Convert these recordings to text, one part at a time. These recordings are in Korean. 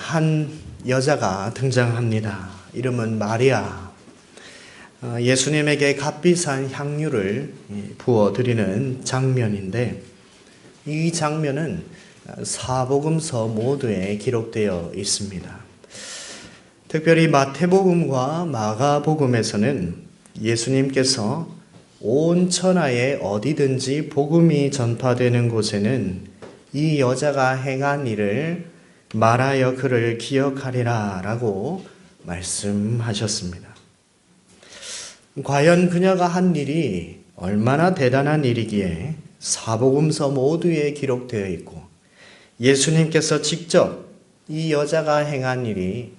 한 여자가 등장합니다. 이름은 마리아. 예수님에게 값비싼 향유를 부어드리는 장면인데, 이 장면은 사복음서 모두에 기록되어 있습니다. 특별히 마태복음과 마가복음에서는 예수님께서 온 천하에 어디든지 복음이 전파되는 곳에는 이 여자가 행한 일을 말하여 그를 기억하리라 라고 말씀하셨습니다. 과연 그녀가 한 일이 얼마나 대단한 일이기에 사복음서 모두에 기록되어 있고, 예수님께서 직접 이 여자가 행한 일이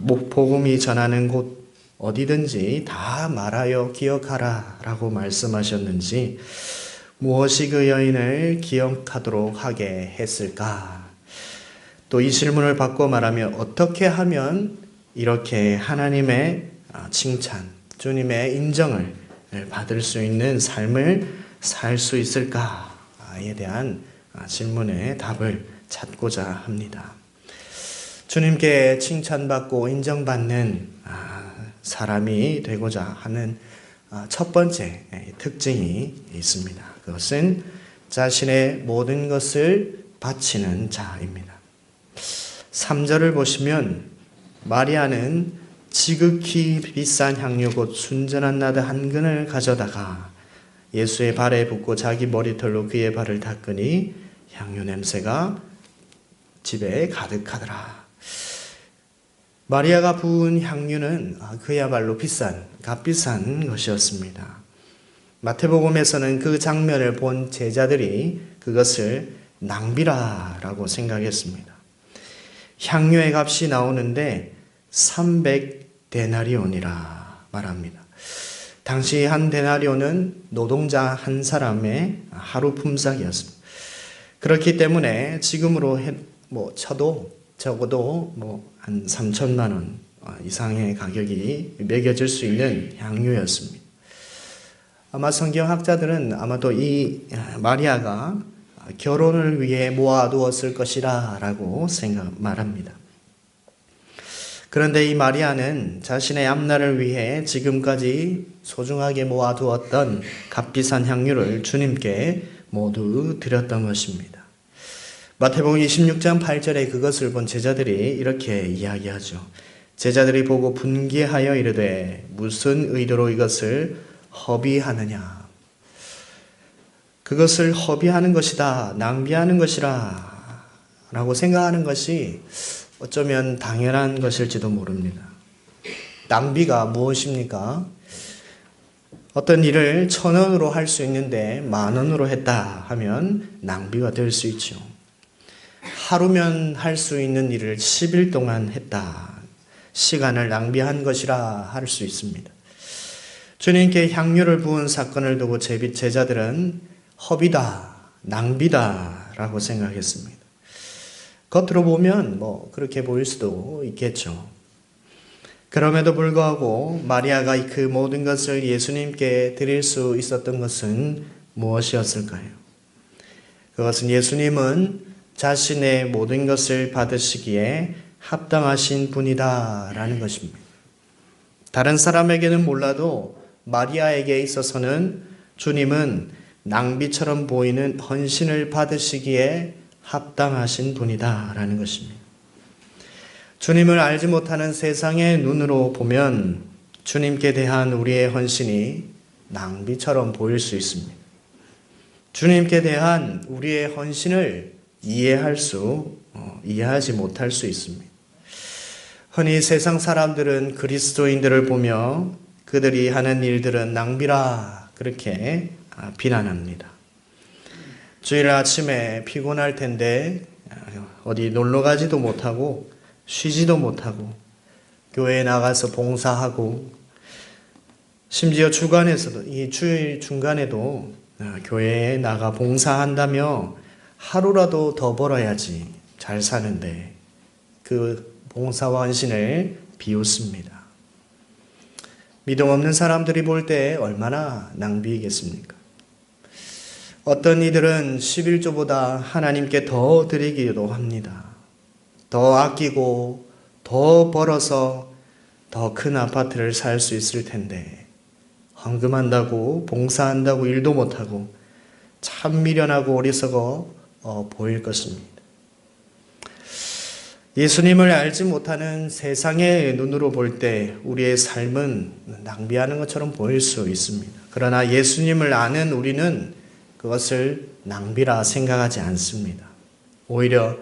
복음이 전하는 곳 어디든지 다 말하여 기억하라 라고 말씀하셨는지, 무엇이 그 여인을 기억하도록 하게 했을까? 또 이 질문을 바꿔 말하면, 어떻게 하면 이렇게 하나님의 칭찬, 주님의 인정을 받을 수 있는 삶을 살 수 있을까에 대한 질문에 답을 찾고자 합니다. 주님께 칭찬받고 인정받는 사람이 되고자 하는 첫 번째 특징이 있습니다. 그것은 자신의 모든 것을 바치는 자입니다. 3절을 보시면 마리아는 지극히 비싼 향유 곧 순전한 나드 한 근을 가져다가 예수의 발에 붓고 자기 머리털로 그의 발을 닦으니 향유 냄새가 집에 가득하더라. 마리아가 부은 향유는 그야말로 값비싼 것이었습니다. 마태복음에서는 그 장면을 본 제자들이 그것을 낭비라라고 생각했습니다. 향유의 값이 나오는데 300데나리온이라 말합니다. 당시 한 데나리온은 노동자 한 사람의 하루 품삯이었습니다. 그렇기 때문에 지금으로 쳐도 적어도 한 3천만 원 이상의 가격이 매겨질 수 있는 향유였습니다. 아마 성경학자들은 아마도 이 마리아가 결혼을 위해 모아두었을 것이라 라고 말합니다. 그런데 이 마리아는 자신의 앞날을 위해 지금까지 소중하게 모아두었던 값비싼 향유를 주님께 모두 드렸던 것입니다. 마태복음 26장 8절에 그것을 본 제자들이 이렇게 이야기하죠. 제자들이 보고 분개하여 이르되 무슨 의도로 이것을 허비하느냐. 그것을 허비하는 것이다, 낭비하는 것이라 라고 생각하는 것이 어쩌면 당연한 것일지도 모릅니다. 낭비가 무엇입니까? 어떤 일을 1,000원으로 할 수 있는데 10,000원으로 했다 하면 낭비가 될 수 있죠. 하루면 할 수 있는 일을 10일 동안 했다. 시간을 낭비한 것이라 할 수 있습니다. 주님께 향유를 부은 사건을 두고 제자들은 허비다, 낭비다 라고 생각했습니다. 겉으로 보면 그렇게 보일 수도 있겠죠. 그럼에도 불구하고 마리아가 그 모든 것을 예수님께 드릴 수 있었던 것은 무엇이었을까요? 그것은 예수님은 자신의 모든 것을 받으시기에 합당하신 분이다 라는 것입니다. 다른 사람에게는 몰라도 마리아에게 있어서는 주님은 낭비처럼 보이는 헌신을 받으시기에 합당하신 분이다 라는 것입니다. 주님을 알지 못하는 세상의 눈으로 보면 주님께 대한 우리의 헌신이 낭비처럼 보일 수 있습니다. 주님께 대한 우리의 헌신을 이해하지 못할 수 있습니다. 흔히 세상 사람들은 그리스도인들을 보며 그들이 하는 일들은 낭비라 그렇게 비난합니다. 주일 아침에 피곤할 텐데 어디 놀러 가지도 못하고 쉬지도 못하고 교회에 나가서 봉사하고 심지어 주간에서도 이 주일 중간에도 교회에 나가 봉사한다며 하루라도 더 벌어야지 잘 사는데 그 봉사와 헌신을 비웃습니다. 믿음 없는 사람들이 볼 때 얼마나 낭비이겠습니까? 어떤 이들은 11조보다 하나님께 더 드리기도 합니다. 더 아끼고 더 벌어서 더 큰 아파트를 살 수 있을 텐데 헌금한다고 봉사한다고 일도 못하고 참 미련하고 어리석어 보일 것입니다. 예수님을 알지 못하는 세상의 눈으로 볼 때 우리의 삶은 낭비하는 것처럼 보일 수 있습니다. 그러나 예수님을 아는 우리는 그것을 낭비라 생각하지 않습니다. 오히려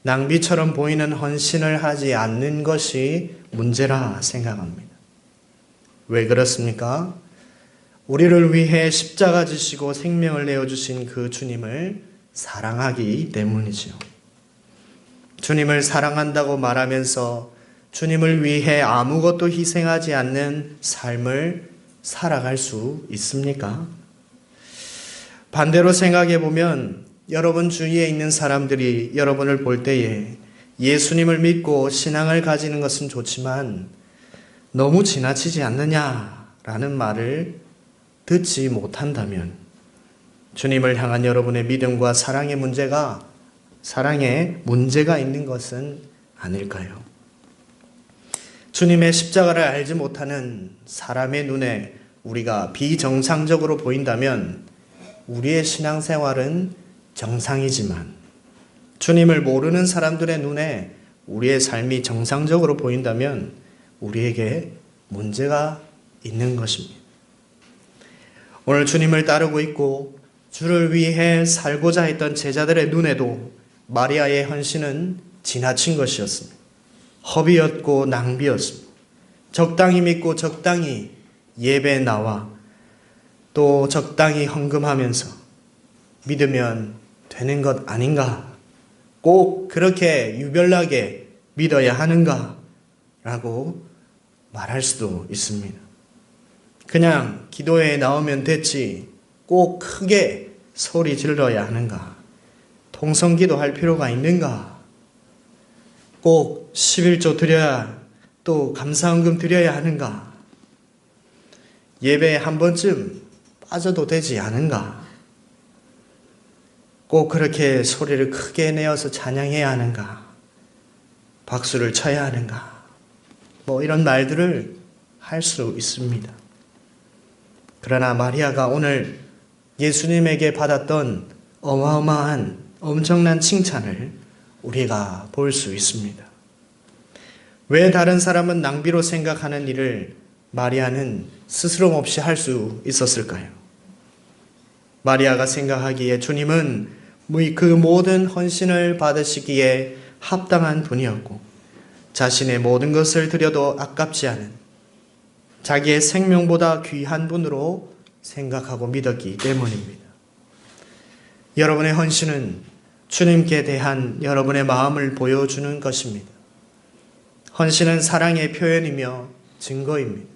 낭비처럼 보이는 헌신을 하지 않는 것이 문제라 생각합니다. 왜 그렇습니까? 우리를 위해 십자가 지시고 생명을 내어주신 그 주님을 사랑하기 때문이지요. 주님을 사랑한다고 말하면서 주님을 위해 아무것도 희생하지 않는 삶을 살아갈 수 있습니까? 반대로 생각해 보면 여러분 주위에 있는 사람들이 여러분을 볼 때에 예수님을 믿고 신앙을 가지는 것은 좋지만 너무 지나치지 않느냐라는 말을 듣지 못한다면 주님을 향한 여러분의 믿음과 사랑의 문제가 있는 것은 아닐까요? 주님의 십자가를 알지 못하는 사람의 눈에 우리가 비정상적으로 보인다면 우리의 신앙생활은 정상이지만 주님을 모르는 사람들의 눈에 우리의 삶이 정상적으로 보인다면 우리에게 문제가 있는 것입니다. 오늘 주님을 따르고 있고 주를 위해 살고자 했던 제자들의 눈에도 마리아의 헌신은 지나친 것이었습니다. 허비였고 낭비였습니다. 적당히 믿고 적당히 예배에 나와 또 적당히 헌금하면서 믿으면 되는 것 아닌가? 꼭 그렇게 유별나게 믿어야 하는가? 라고 말할 수도 있습니다. 그냥 기도회에 나오면 됐지 꼭 크게 소리 질러야 하는가? 통성기도 할 필요가 있는가? 꼭 11조 드려야 또 감사헌금 드려야 하는가? 예배에 한 번쯤 빠져도 되지 않은가? 꼭 그렇게 소리를 크게 내어서 찬양해야 하는가? 박수를 쳐야 하는가? 이런 말들을 할 수 있습니다. 그러나 마리아가 오늘 예수님에게 받았던 어마어마한 엄청난 칭찬을 우리가 볼 수 있습니다. 왜 다른 사람은 낭비로 생각하는 일을 마리아는 스스럼 없이 할 수 있었을까요? 마리아가 생각하기에 주님은 그 모든 헌신을 받으시기에 합당한 분이었고 자신의 모든 것을 드려도 아깝지 않은 자기의 생명보다 귀한 분으로 생각하고 믿었기 때문입니다. 여러분의 헌신은 주님께 대한 여러분의 마음을 보여주는 것입니다. 헌신은 사랑의 표현이며 증거입니다.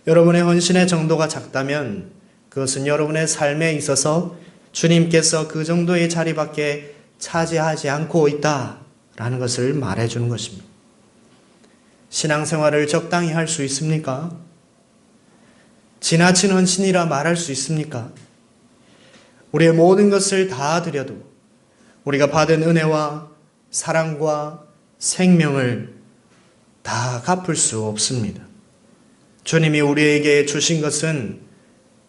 여러분의 헌신의 정도가 작다면 그것은 여러분의 삶에 있어서 주님께서 그 정도의 자리밖에 차지하지 않고 있다라는 것을 말해주는 것입니다. 신앙생활을 적당히 할 수 있습니까? 지나친 헌신이라 말할 수 있습니까? 우리의 모든 것을 다 드려도 우리가 받은 은혜와 사랑과 생명을 다 갚을 수 없습니다. 주님이 우리에게 주신 것은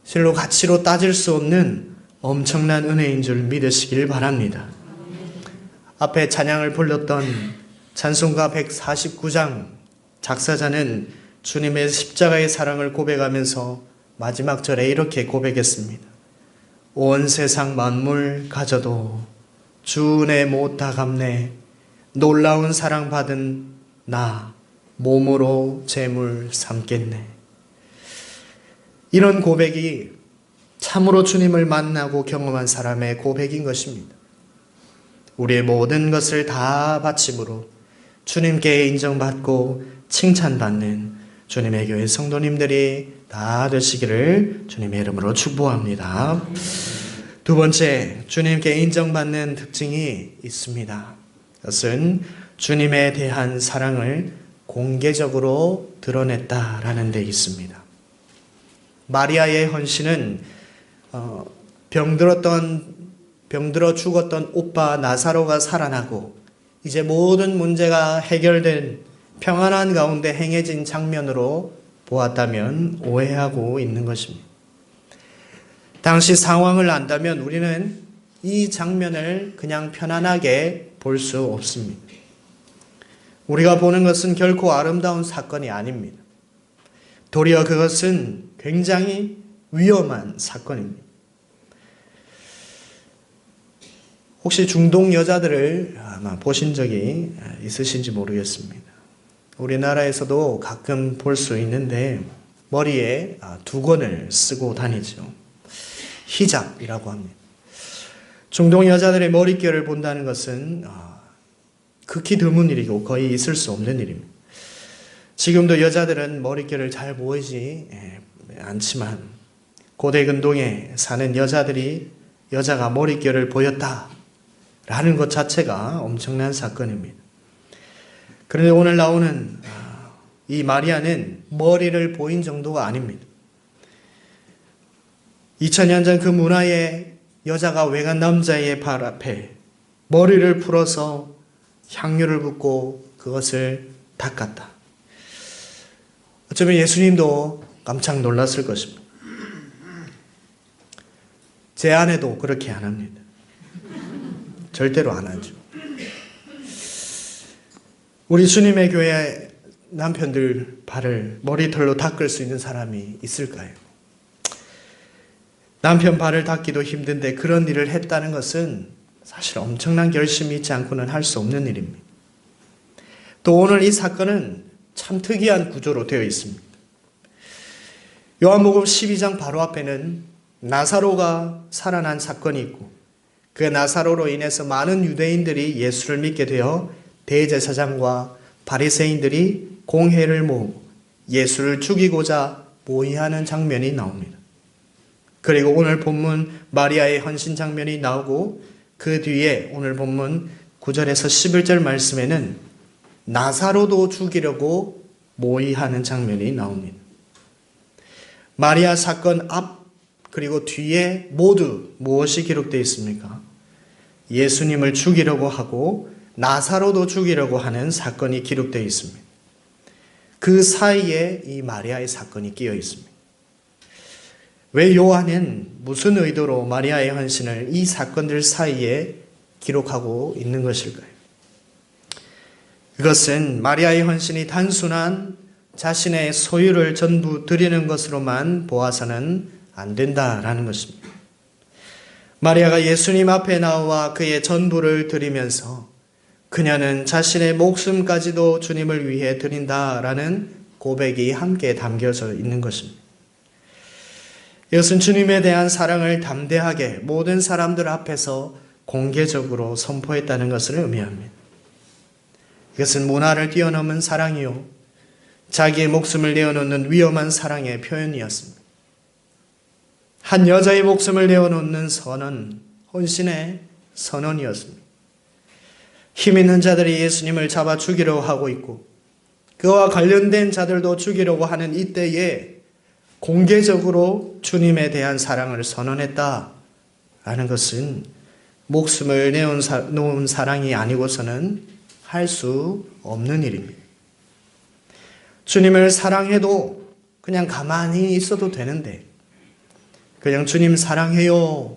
실로 가치로 따질 수 없는 엄청난 은혜인 줄 믿으시길 바랍니다. 앞에 찬양을 불렀던 찬송가 149장 작사자는 주님의 십자가의 사랑을 고백하면서 마지막 절에 이렇게 고백했습니다. 온 세상 만물 가져도 주 은혜 못 다 갚네. 놀라운 사랑 받은 나 몸으로 재물 삼겠네. 이런 고백이 참으로 주님을 만나고 경험한 사람의 고백인 것입니다. 우리의 모든 것을 다 바침으로 주님께 인정받고 칭찬받는 주님의 교회 성도님들이 다 되시기를 주님의 이름으로 축복합니다. 두 번째, 주님께 인정받는 특징이 있습니다. 그것은 주님에 대한 사랑을 공개적으로 드러냈다라는 데 있습니다. 마리아의 헌신은 병들어 죽었던 오빠 나사로가 살아나고 이제 모든 문제가 해결된 평안한 가운데 행해진 장면으로 보았다면 오해하고 있는 것입니다. 당시 상황을 안다면 우리는 이 장면을 그냥 편안하게 볼 수 없습니다. 우리가 보는 것은 결코 아름다운 사건이 아닙니다. 도리어 그것은 굉장히 위험한 사건입니다. 혹시 중동 여자들을 아마 보신 적이 있으신지 모르겠습니다. 우리나라에서도 가끔 볼 수 있는데 머리에 두건을 쓰고 다니죠. 히잡이라고 합니다. 중동 여자들의 머릿결을 본다는 것은 극히 드문 일이고 거의 있을 수 없는 일입니다. 지금도 여자들은 머릿결을 잘 보이지 않지만 고대 근동에 사는 여자가 머릿결을 보였다라는 것 자체가 엄청난 사건입니다. 그런데 오늘 나오는 이 마리아는 머리를 보인 정도가 아닙니다. 2000년 전 그 문화에 여자가 외간 남자의 발 앞에 머리를 풀어서 향유를 붓고 그것을 닦았다. 어쩌면 예수님도 깜짝 놀랐을 것입니다. 제 아내도 그렇게 안 합니다. 절대로 안 하죠. 우리 주님의 교회 남편들 발을 머리털로 닦을 수 있는 사람이 있을까요? 남편 발을 닦기도 힘든데 그런 일을 했다는 것은 사실 엄청난 결심이 있지 않고는 할 수 없는 일입니다. 또 오늘 이 사건은 참 특이한 구조로 되어 있습니다. 요한복음 12장 바로 앞에는 나사로가 살아난 사건이 있고 그 나사로로 인해서 많은 유대인들이 예수를 믿게 되어 대제사장과 바리새인들이 공회를 모으고 예수를 죽이고자 모의하는 장면이 나옵니다. 그리고 오늘 본문 마리아의 헌신 장면이 나오고 그 뒤에 오늘 본문 9절에서 11절 말씀에는 나사로도 죽이려고 모의하는 장면이 나옵니다. 마리아 사건 앞 그리고 뒤에 모두 무엇이 기록되어 있습니까? 예수님을 죽이려고 하고 나사로도 죽이려고 하는 사건이 기록되어 있습니다. 그 사이에 이 마리아의 사건이 끼어 있습니다. 왜 요한은 무슨 의도로 마리아의 헌신을 이 사건들 사이에 기록하고 있는 것일까요? 그것은 마리아의 헌신이 단순한 자신의 소유를 전부 드리는 것으로만 보아서는 안 된다라는 것입니다. 마리아가 예수님 앞에 나와 그의 전부를 드리면서 그녀는 자신의 목숨까지도 주님을 위해 드린다라는 고백이 함께 담겨져 있는 것입니다. 이것은 주님에 대한 사랑을 담대하게 모든 사람들 앞에서 공개적으로 선포했다는 것을 의미합니다. 이것은 문화를 뛰어넘은 사랑이요, 자기의 목숨을 내어놓는 위험한 사랑의 표현이었습니다. 한 여자의 목숨을 내어놓는 선언, 헌신의 선언이었습니다. 힘 있는 자들이 예수님을 잡아 죽이려고 하고 있고 그와 관련된 자들도 죽이려고 하는 이때에 공개적으로 주님에 대한 사랑을 선언했다라는 것은 목숨을 내놓은 사랑이 아니고서는 할 수 없는 일입니다. 주님을 사랑해도 그냥 가만히 있어도 되는데 그냥 주님 사랑해요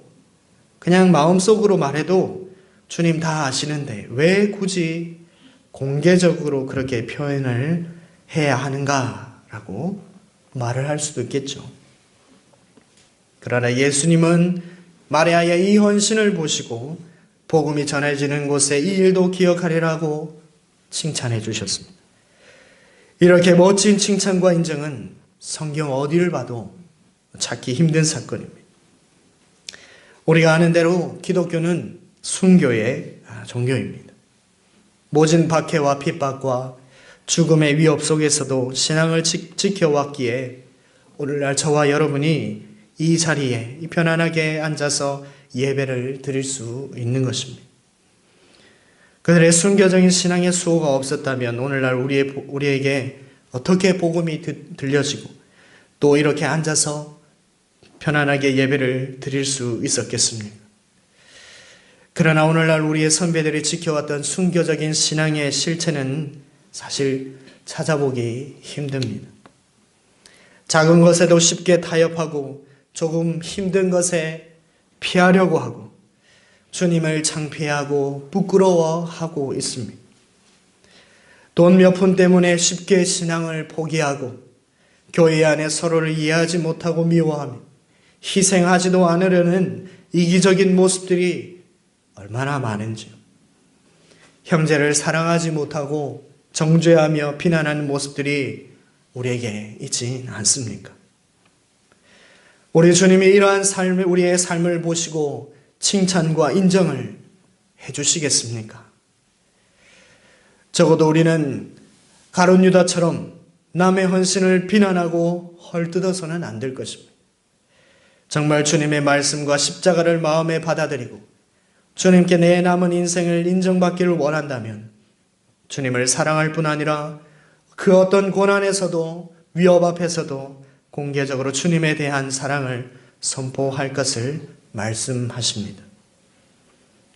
그냥 마음속으로 말해도 주님 다 아시는데 왜 굳이 공개적으로 그렇게 표현을 해야 하는가라고 말을 할 수도 있겠죠. 그러나 예수님은 마리아의 이 헌신을 보시고 복음이 전해지는 곳에 이 일도 기억하리라고 칭찬해 주셨습니다. 이렇게 멋진 칭찬과 인정은 성경 어디를 봐도 찾기 힘든 사건입니다. 우리가 아는 대로 기독교는 순교의 종교입니다. 모진 박해와 핍박과 죽음의 위협 속에서도 신앙을 지켜왔기에 오늘날 저와 여러분이 이 자리에 편안하게 앉아서 예배를 드릴 수 있는 것입니다. 그들의 순교적인 신앙의 수호가 없었다면 오늘날 우리에게 어떻게 복음이 들려지고 또 이렇게 앉아서 편안하게 예배를 드릴 수 있었겠습니까? 그러나 오늘날 우리의 선배들이 지켜왔던 순교적인 신앙의 실체는 사실 찾아보기 힘듭니다. 작은 것에도 쉽게 타협하고 조금 힘든 것에 피하려고 하고 주님을 창피하고 부끄러워하고 있습니다. 돈 몇 푼 때문에 쉽게 신앙을 포기하고 교회 안에 서로를 이해하지 못하고 미워하며 희생하지도 않으려는 이기적인 모습들이 얼마나 많은지요. 형제를 사랑하지 못하고 정죄하며 비난하는 모습들이 우리에게 있지 않습니까? 우리 주님이 이러한 우리의 삶을 보시고 칭찬과 인정을 해주시겠습니까? 적어도 우리는 가룟 유다처럼 남의 헌신을 비난하고 헐뜯어서는 안 될 것입니다. 정말 주님의 말씀과 십자가를 마음에 받아들이고 주님께 내 남은 인생을 인정받기를 원한다면 주님을 사랑할 뿐 아니라 그 어떤 고난에서도 위협 앞에서도 공개적으로 주님에 대한 사랑을 선포할 것을 말씀하십니다.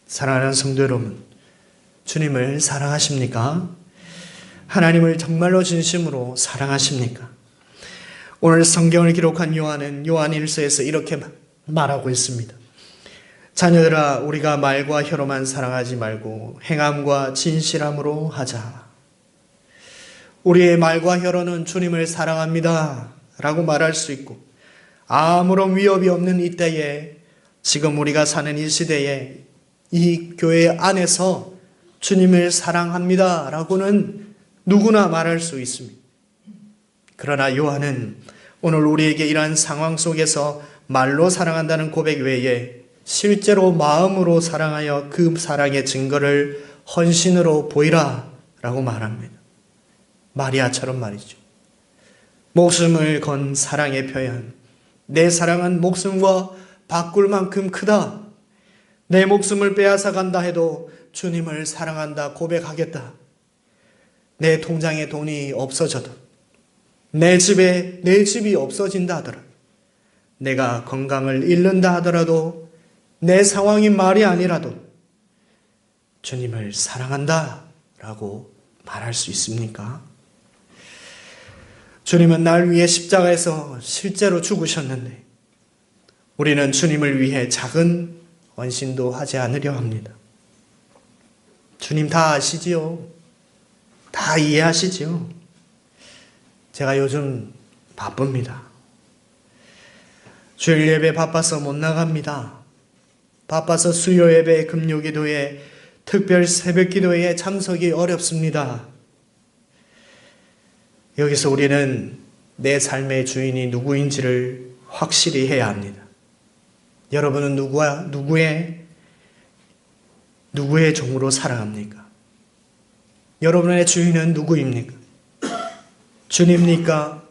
사랑하는 성도 여러분, 주님을 사랑하십니까? 하나님을 정말로 진심으로 사랑하십니까? 오늘 성경을 기록한 요한은 요한 1서에서 이렇게 말하고 있습니다. 자녀들아, 우리가 말과 혀로만 사랑하지 말고 행함과 진실함으로 하자. 우리의 말과 혀로는 주님을 사랑합니다 라고 말할 수 있고, 아무런 위협이 없는 이때에, 지금 우리가 사는 이 시대에 이 교회 안에서 주님을 사랑합니다 라고는 누구나 말할 수 있습니다. 그러나 요한은 오늘 우리에게 이러한 상황 속에서 말로 사랑한다는 고백 외에 실제로 마음으로 사랑하여 그 사랑의 증거를 헌신으로 보이라 라고 말합니다. 마리아처럼 말이죠. 목숨을 건 사랑의 표현. 내 사랑은 목숨과 바꿀 만큼 크다. 내 목숨을 빼앗아 간다 해도 주님을 사랑한다 고백하겠다. 내 통장에 돈이 없어져도, 내 집이 없어진다 하더라도, 내가 건강을 잃는다 하더라도, 내 상황이 말이 아니라도 주님을 사랑한다 라고 말할 수 있습니까? 주님은 날 위해 십자가에서 실제로 죽으셨는데 우리는 주님을 위해 작은 헌신도 하지 않으려 합니다. 주님 다 아시지요? 다 이해하시지요? 제가 요즘 바쁩니다. 주일 예배 바빠서 못 나갑니다. 바빠서 수요 예배, 금요 기도에, 특별 새벽 기도에 참석이 어렵습니다. 여기서 우리는 내 삶의 주인이 누구인지를 확실히 해야 합니다. 여러분은 누구의 종으로 살아갑니까? 여러분의 주인은 누구입니까? 주님입니까?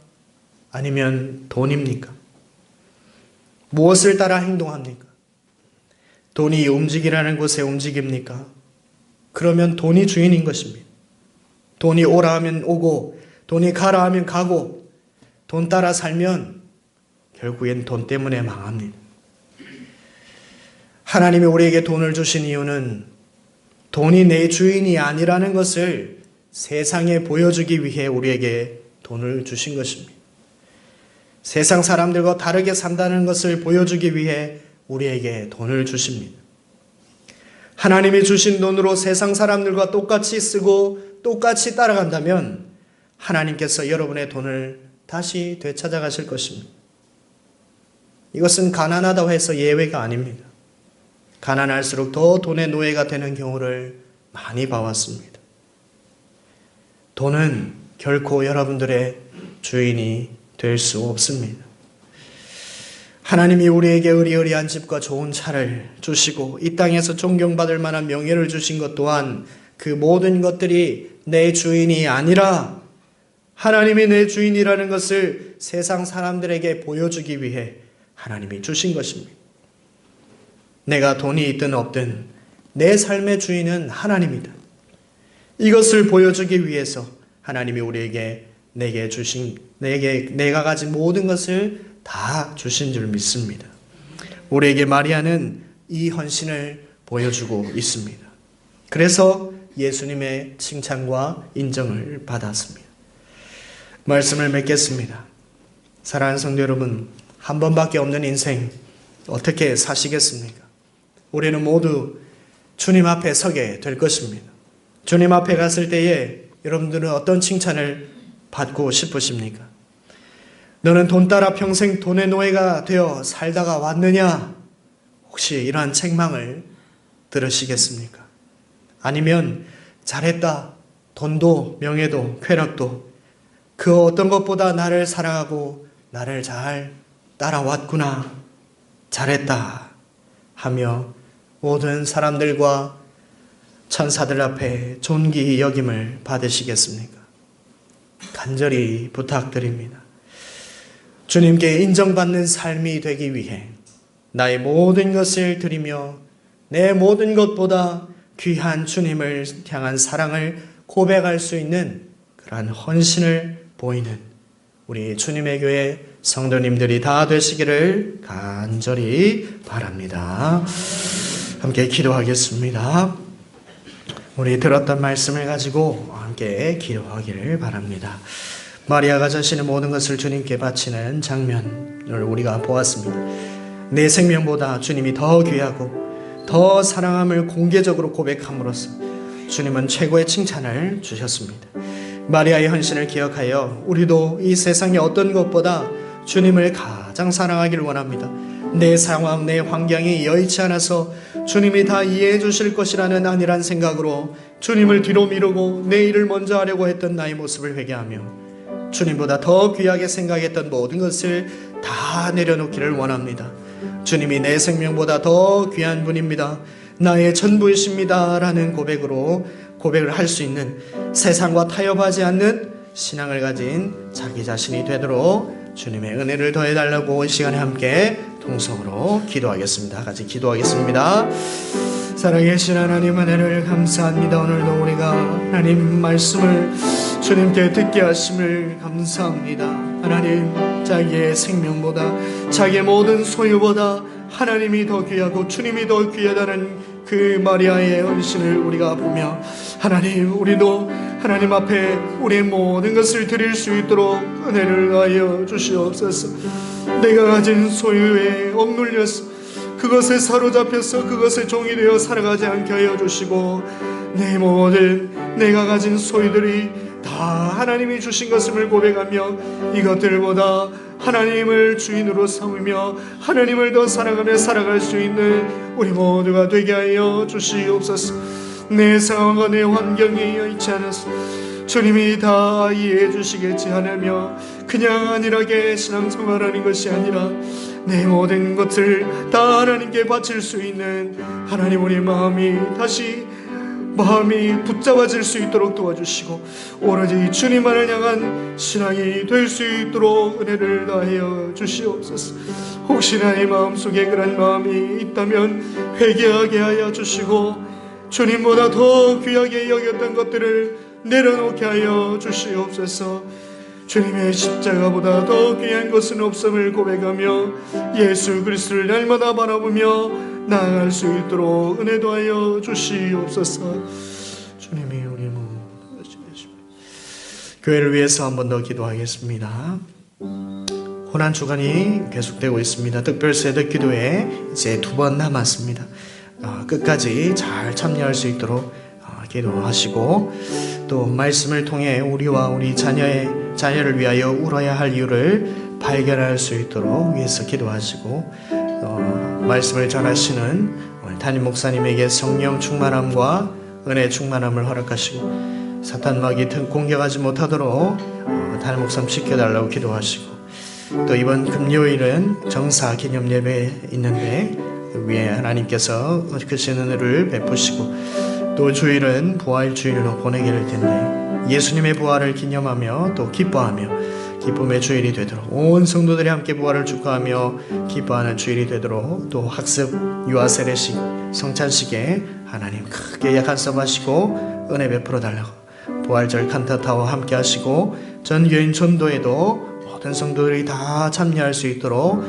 아니면 돈입니까? 무엇을 따라 행동합니까? 돈이 움직이라는 곳에 움직입니까? 그러면 돈이 주인인 것입니다. 돈이 오라 하면 오고 돈이 가라 하면 가고 돈 따라 살면 결국엔 돈 때문에 망합니다. 하나님이 우리에게 돈을 주신 이유는 돈이 내 주인이 아니라는 것을 세상에 보여주기 위해 우리에게 돈을 주신 것입니다. 세상 사람들과 다르게 산다는 것을 보여주기 위해 우리에게 돈을 주십니다. 하나님이 주신 돈으로 세상 사람들과 똑같이 쓰고 똑같이 따라간다면 하나님께서 여러분의 돈을 다시 되찾아 가실 것입니다. 이것은 가난하다고 해서 예외가 아닙니다. 가난할수록 더 돈의 노예가 되는 경우를 많이 봐왔습니다. 돈은 결코 여러분들의 주인이 될 수 없습니다. 하나님이 우리에게 의리의리한 집과 좋은 차를 주시고 이 땅에서 존경받을 만한 명예를 주신 것 또한 그 모든 것들이 내 주인이 아니라 하나님이 내 주인이라는 것을 세상 사람들에게 보여주기 위해 하나님이 주신 것입니다. 내가 돈이 있든 없든 내 삶의 주인은 하나님이다. 이것을 보여주기 위해서 하나님이 우리에게 내가 가진 모든 것을 다 주신 줄 믿습니다. 우리에게 마리아는 이 헌신을 보여주고 있습니다. 그래서 예수님의 칭찬과 인정을 받았습니다. 말씀을 맺겠습니다. 사랑하는 성도 여러분, 한 번밖에 없는 인생 어떻게 사시겠습니까? 우리는 모두 주님 앞에 서게 될 것입니다. 주님 앞에 갔을 때에 여러분들은 어떤 칭찬을 받고 싶으십니까? 너는 돈 따라 평생 돈의 노예가 되어 살다가 왔느냐? 혹시 이러한 책망을 들으시겠습니까? 아니면 잘했다, 돈도 명예도 쾌락도 그 어떤 것보다 나를 사랑하고 나를 잘 따라왔구나, 잘했다 하며 모든 사람들과 천사들 앞에 존귀 여김을 받으시겠습니까? 간절히 부탁드립니다. 주님께 인정받는 삶이 되기 위해 나의 모든 것을 드리며 내 모든 것보다 귀한 주님을 향한 사랑을 고백할 수 있는 그러한 헌신을 보이는 우리 주님의 교회 성도님들이 다 되시기를 간절히 바랍니다. 함께 기도하겠습니다. 우리 들었던 말씀을 가지고 함께 기도하기를 바랍니다. 마리아가 자신의 모든 것을 주님께 바치는 장면을 우리가 보았습니다. 내 생명보다 주님이 더 귀하고 더 사랑함을 공개적으로 고백함으로써 주님은 최고의 칭찬을 주셨습니다. 마리아의 헌신을 기억하여 우리도 이 세상의 어떤 것보다 주님을 가장 사랑하기를 원합니다. 내 상황, 내 환경이 여의치 않아서 주님이 다 이해해 주실 것이라는 안일한 생각으로 주님을 뒤로 미루고 내 일을 먼저 하려고 했던 나의 모습을 회개하며 주님보다 더 귀하게 생각했던 모든 것을 다 내려놓기를 원합니다. 주님이 내 생명보다 더 귀한 분입니다. 나의 전부이십니다. 라는 고백을 할 수 있는 세상과 타협하지 않는 신앙을 가진 자기 자신이 되도록 주님의 은혜를 더해달라고 이 시간에 함께 통성으로 기도하겠습니다. 같이 기도하겠습니다. 살아계신 하나님 은혜를 감사합니다. 오늘도 우리가 하나님 말씀을 주님께 듣게 하심을 감사합니다. 하나님, 자기의 생명보다 자기의 모든 소유보다 하나님이 더 귀하고 주님이 더 귀하다는 그 마리아의 헌신을 우리가 보며 하나님, 우리도 하나님 앞에 우리의 모든 것을 드릴 수 있도록 은혜를 하여 주시옵소서. 내가 가진 소유에 억눌려서 그것에 사로잡혀서 그것에 종이 되어 살아가지 않게 하여 주시고 내 모든 내가 가진 소유들이 다 하나님이 주신 것임을 고백하며 이것들보다 하나님을 주인으로 삼으며 하나님을 더 사랑하며 살아갈 수 있는 우리 모두가 되게 하여 주시옵소서. 내 상황과 내 환경이 여의치 않아서 주님이 다 이해해 주시겠지 하나며 그냥 안일하게 신앙생활하는 것이 아니라 내 모든 것을 다 하나님께 바칠 수 있는 하나님, 우리 마음이 붙잡아질 수 있도록 도와주시고 오로지 주님만을 향한 신앙이 될 수 있도록 은혜를 다하여 주시옵소서. 혹시나 내 마음속에 그런 마음이 있다면 회개하게 하여 주시고 주님보다 더 귀하게 여겼던 것들을 내려놓게 하여 주시옵소서. 주님의 십자가보다 더 귀한 것은 없음을 고백하며 예수 그리스도를 날마다 바라보며 나아갈 수 있도록 은혜도 하여 주시옵소서. 주님이 우리 모두 주십니다. 교회를 위해서 한 번 더 기도하겠습니다. 고난 주간이 계속되고 있습니다. 특별세대 기도회 이제 2번 남았습니다. 끝까지 잘 참여할 수 있도록 기도하시고 또 말씀을 통해 우리와 우리 자녀를 위하여 울어야 할 이유를 발견할 수 있도록 위해서 기도하시고 말씀을 전하시는 담임 목사님에게 성령 충만함과 은혜 충만함을 허락하시고 사탄 마귀 공격하지 못하도록 담임 목사님 지켜달라고 기도하시고 또 이번 금요일은 정사 기념 예배 있는데 위에 하나님께서 크신 은혜를 베푸시고 또 주일은 부활 주일로 보내게 될 텐데 예수님의 부활을 기념하며 또 기뻐하며 기쁨의 주일이 되도록 온 성도들이 함께 부활을 축하하며 기뻐하는 주일이 되도록 또 학습 유아 세례식 성찬식에 하나님 크게 약속하시고 은혜 베풀어 달라고 부활절 칸타타와 함께 하시고 전교인 전도에도 모든 성도들이 다 참여할 수 있도록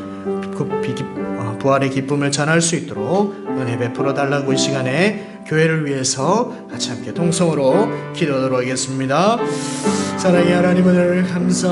부활의 기쁨을 전할 수 있도록 은혜 베풀어 달라고 이 시간에 교회를 위해서 같이 함께 통성으로 기도하도록 하겠습니다. 사랑의 하나님, 오늘 감사